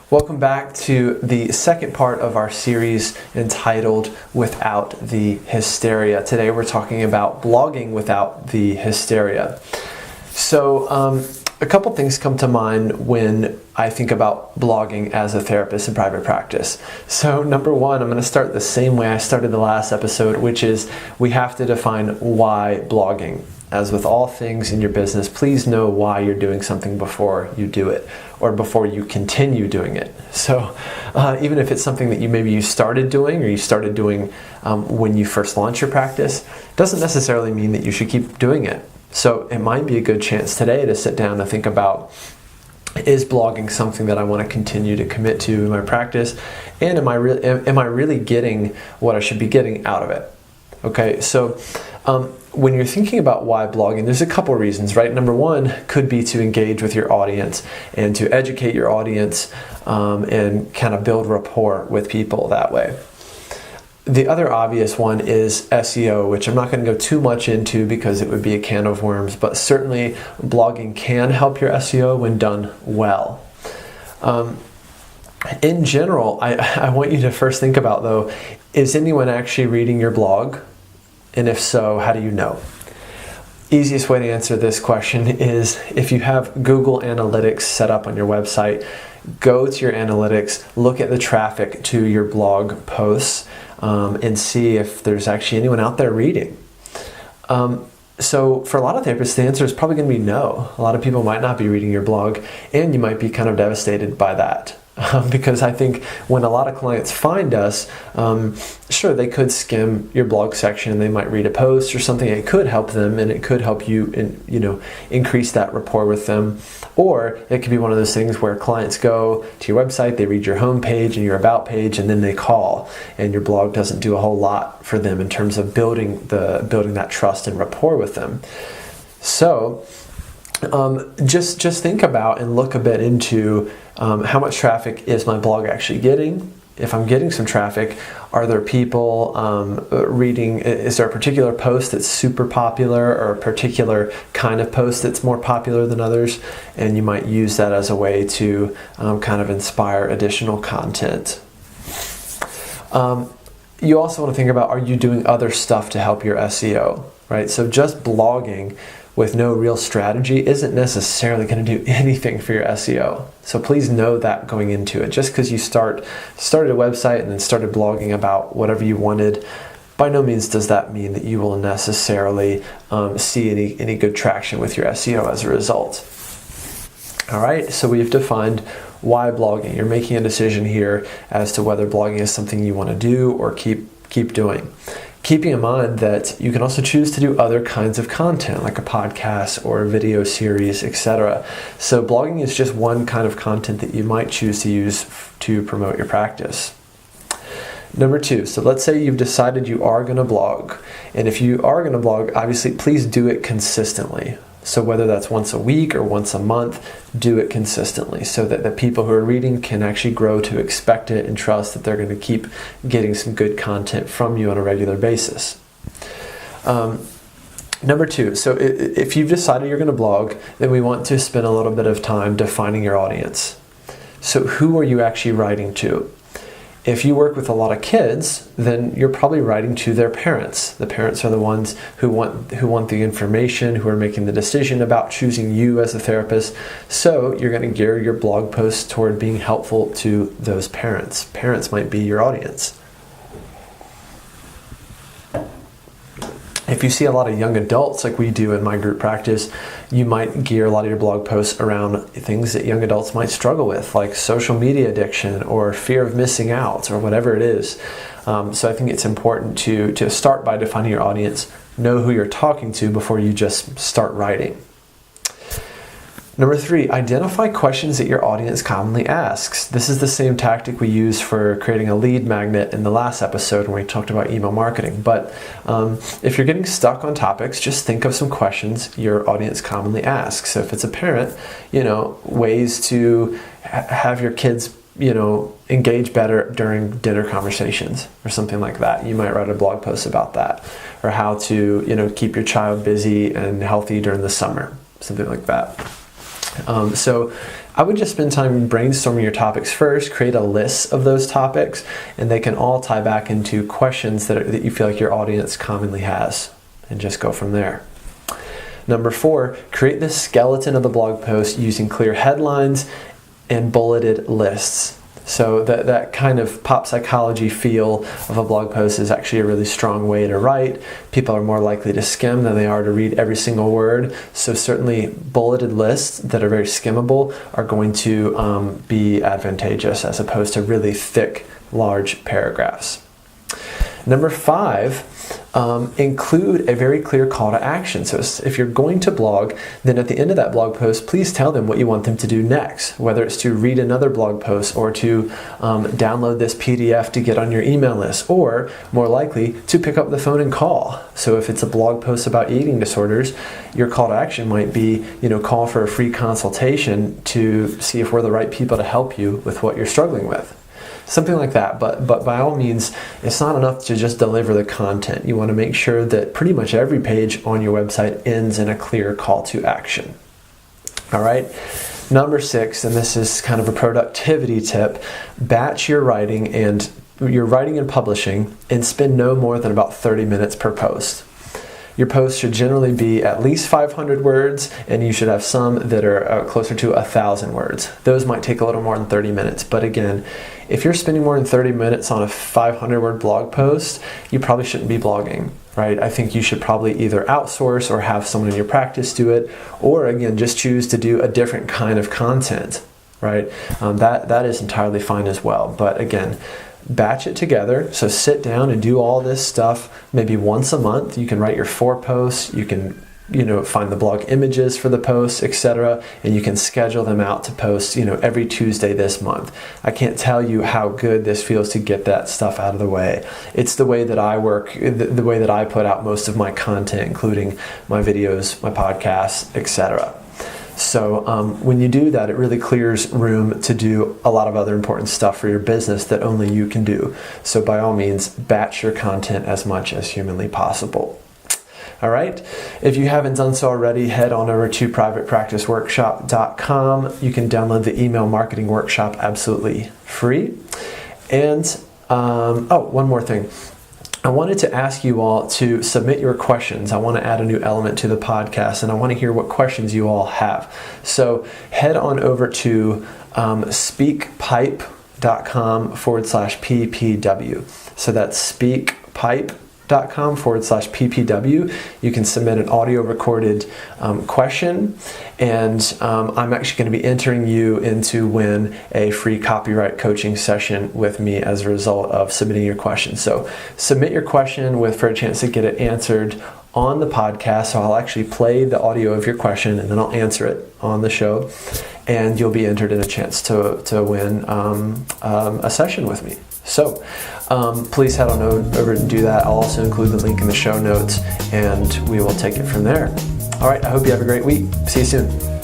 Welcome back to the second part of our series entitled Without the Hysteria. Today we're talking about blogging without the hysteria. So a couple things come to mind when I think about blogging as a therapist in private practice. So number one, I'm going to start the same way I started the last episode, which is we have to define why blogging. As with all things in your business, please know why you're doing something before you do it or before you continue doing it. So even if it's something that you started doing or you started doing when you first launched your practice, doesn't necessarily mean that you should keep doing it. So it might be a good chance today to sit down and think about, is blogging something that I want to continue to commit to in my practice? And am I really getting what I should be getting out of it? Okay, so when you're thinking about why blogging, there's a couple reasons, right? Number one could be to engage with your audience and to educate your audience and kind of build rapport with people that way. The other obvious one is SEO, which I'm not going to go too much into because it would be a can of worms, but certainly blogging can help your SEO when done well. In general, I want you to first think about, though, is anyone actually reading your blog? And if so, how do you know? Easiest way to answer this question is if you have Google Analytics set up on your website, go to your analytics, look at the traffic to your blog posts, and see if there's actually anyone out there reading. So for a lot of therapists, the answer is probably going to be no. A lot of people might not be reading your blog, and you might be kind of devastated by that. Because I think when a lot of clients find us, sure, they could skim your blog section and they might read a post or something. It could help them and it could help you increase that rapport with them. Or it could be one of those things where clients go to your website, they read your homepage and your about page, and then they call, and your blog doesn't do a whole lot for them in terms of building that trust and rapport with them. So just think about and look a bit into how much traffic is my blog actually getting. If I'm getting some traffic, are there people reading? Is there a particular post that's super popular or a particular kind of post that's more popular than others? And you might use that as a way to kind of inspire additional content. You also want to think about, are you doing other stuff to help your SEO, right? So just blogging with no real strategy isn't necessarily going to do anything for your SEO. So please know that going into it. Just because you started a website and then started blogging about whatever you wanted, by no means does that mean that you will necessarily see any good traction with your SEO as a result. All right, so we've defined why blogging. You're making a decision here as to whether blogging is something you want to do or keep doing. Keeping in mind that you can also choose to do other kinds of content, like a podcast or a video series, etc. So blogging is just one kind of content that you might choose to use to promote your practice. Number two, so let's say you've decided you are going to blog. And if you are going to blog, obviously please do it consistently. So whether that's once a week or once a month, do it consistently so that the people who are reading can actually grow to expect it and trust that they're going to keep getting some good content from you on a regular basis. Number two, so if you've decided you're going to blog, then we want to spend a little bit of time defining your audience. So who are you actually writing to? If you work with a lot of kids, then you're probably writing to their parents. The parents are the ones who want the information, who are making the decision about choosing you as a therapist. So you're going to gear your blog posts toward being helpful to those parents. Parents might be your audience. If you see a lot of young adults like we do in my group practice, you might gear a lot of your blog posts around things that young adults might struggle with, like social media addiction or fear of missing out or whatever it is. So I think it's important to start by defining your audience, know who you're talking to before you just start writing. Number three, identify questions that your audience commonly asks. This is the same tactic we use for creating a lead magnet in the last episode when we talked about email marketing. But if you're getting stuck on topics, just think of some questions your audience commonly asks. So if it's a parent, ways to have your kids, engage better during dinner conversations or something like that. You might write a blog post about that. Or how to, keep your child busy and healthy during the summer, something like that. So I would just spend time brainstorming your topics first, create a list of those topics, and they can all tie back into questions that you feel like your audience commonly has, and just go from there. Number 4, create the skeleton of the blog post using clear headlines and bulleted lists. So that kind of pop psychology feel of a blog post is actually a really strong way to write. People are more likely to skim than they are to read every single word. So certainly bulleted lists that are very skimmable are going to be advantageous as opposed to really thick, large paragraphs. Number 5, include a very clear call to action. So if you're going to blog, then at the end of that blog post, please tell them what you want them to do next, whether it's to read another blog post or to download this PDF to get on your email list, or more likely to pick up the phone and call. So if it's a blog post about eating disorders, your call to action might be, call for a free consultation to see if we're the right people to help you with what you're struggling with. Something like that, but by all means, it's not enough to just deliver the content. You want to make sure that pretty much every page on your website ends in a clear call to action. All right. Number 6, and this is kind of a productivity tip, batch your writing and publishing and spend no more than about 30 minutes per post. Your posts should generally be at least 500 words, and you should have some that are closer to 1,000 words. Those might take a little more than 30 minutes, but again, if you're spending more than 30 minutes on a 500-word blog post, you probably shouldn't be blogging, right? I think you should probably either outsource or have someone in your practice do it, or again, just choose to do a different kind of content, right? That is entirely fine as well, but again, batch it together. So sit down and do all this stuff maybe once a month. You can write your 4 posts. You can, find the blog images for the posts, etc. And you can schedule them out to post, every Tuesday this month. I can't tell you how good this feels to get that stuff out of the way. It's the way that I work, the way that I put out most of my content, including my videos, my podcasts, etc. So when you do that, it really clears room to do a lot of other important stuff for your business that only you can do. So by all means, batch your content as much as humanly possible. All right. If you haven't done so already, head on over to privatepracticeworkshop.com. You can download the email marketing workshop absolutely free. And one more thing. I wanted to ask you all to submit your questions. I want to add a new element to the podcast, and I want to hear what questions you all have. So head on over to speakpipe.com/ppw. So that's speakpipe.com/ppw. You can submit an audio recorded question, and I'm actually going to be entering you in to win a free copyright coaching session with me as a result of submitting your question. So submit your question for a chance to get it answered on the podcast. So I'll actually play the audio of your question and then I'll answer it on the show, and you'll be entered in a chance to win a session with me. So please head on over and do that. I'll also include the link in the show notes, and we will take it from there. All right, I hope you have a great week. See you soon.